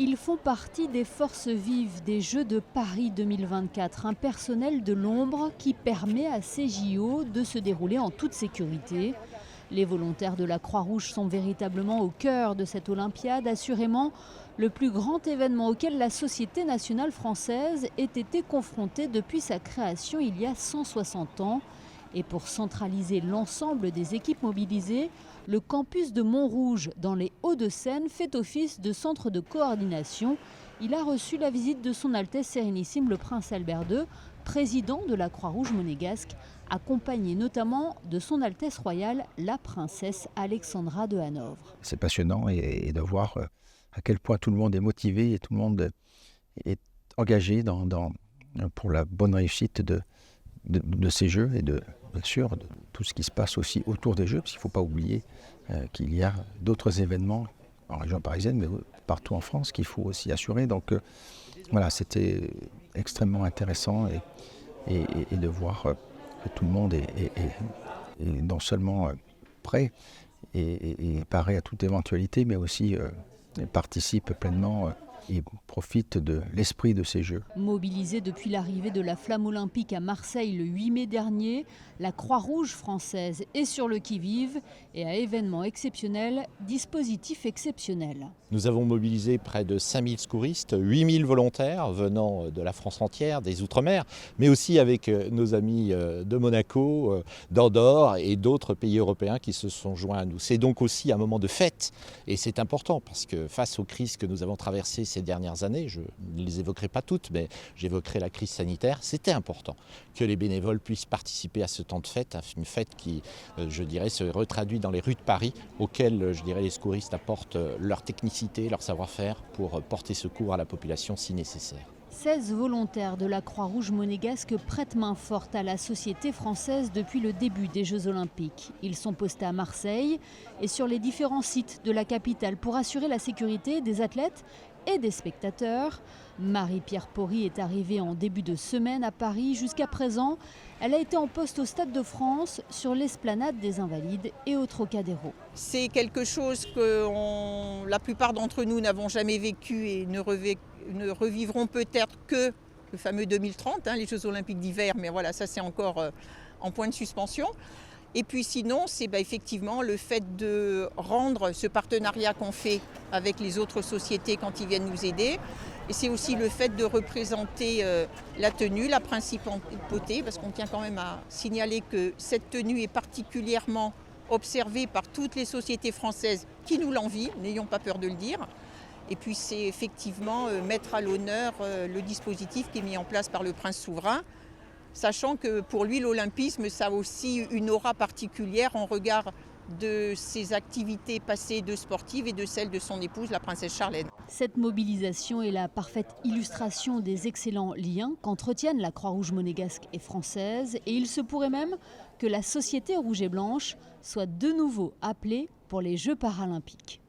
Ils font partie des forces vives des Jeux de Paris 2024, un personnel de l'ombre qui permet à ces JO de se dérouler en toute sécurité. Les volontaires de la Croix-Rouge sont véritablement au cœur de cette Olympiade, assurément le plus grand événement auquel la Société nationale française ait été confrontée depuis sa création il y a 160 ans. Et pour centraliser l'ensemble des équipes mobilisées, le campus de Montrouge, dans les Hauts-de-Seine, fait office de centre de coordination. Il a reçu la visite de son Altesse Sérénissime le Prince Albert II, président de la Croix-Rouge monégasque, accompagné notamment de son Altesse royale, la princesse Alexandra de Hanovre. C'est passionnant et de voir à quel point tout le monde est motivé et tout le monde est engagé pour la bonne réussite de ces Jeux et bien sûr de tout ce qui se passe aussi autour des Jeux, parce qu'il ne faut pas oublier qu'il y a d'autres événements en région parisienne, mais partout en France, qu'il faut aussi assurer. Donc voilà, c'était extrêmement intéressant et de voir que tout le monde est non seulement prêt et paré à toute éventualité, mais aussi participe pleinement et profite de l'esprit de ces Jeux. Mobilisée depuis l'arrivée de la flamme olympique à Marseille le 8 mai dernier, la Croix-Rouge française est sur le qui-vive et à événement exceptionnel, dispositif exceptionnel. Nous avons mobilisé près de 5000 secouristes, 8000 volontaires venant de la France entière, des Outre-mer, mais aussi avec nos amis de Monaco, d'Andorre et d'autres pays européens qui se sont joints à nous. C'est donc aussi un moment de fête et c'est important parce que face aux crises que nous avons traversées ces dernières années, je ne les évoquerai pas toutes, mais j'évoquerai la crise sanitaire, c'était important que les bénévoles puissent participer à ce temps de fête, une fête qui, je dirais, se retraduit dans les rues de Paris, auxquelles, je dirais, les secouristes apportent leur technicité, leur savoir-faire pour porter secours à la population si nécessaire. 16 volontaires de la Croix-Rouge monégasque prêtent main forte à la société française depuis le début des Jeux Olympiques. Ils sont postés à Marseille et sur les différents sites de la capitale pour assurer la sécurité des athlètes et des spectateurs. Marie-Pierre Porry est arrivée en début de semaine à Paris. Jusqu'à présent, elle a été en poste au Stade de France, sur l'esplanade des Invalides et au Trocadéro. C'est quelque chose que la plupart d'entre nous n'avons jamais vécu et ne revivront peut-être que le fameux 2030, les Jeux Olympiques d'hiver, mais voilà, ça c'est encore en point de suspension. Et puis sinon, c'est effectivement le fait de rendre ce partenariat qu'on fait avec les autres sociétés quand ils viennent nous aider. Et c'est aussi le fait de représenter la tenue, la principauté, parce qu'on tient quand même à signaler que cette tenue est particulièrement observée par toutes les sociétés françaises qui nous l'envient, n'ayons pas peur de le dire. Et puis c'est effectivement mettre à l'honneur le dispositif qui est mis en place par le prince souverain, sachant que pour lui l'olympisme ça a aussi une aura particulière en regard de ses activités passées de sportives et de celles de son épouse, la princesse Charlène. Cette mobilisation est la parfaite illustration des excellents liens qu'entretiennent la Croix-Rouge monégasque et française, et il se pourrait même que la Société rouge et blanche soit de nouveau appelée pour les Jeux paralympiques.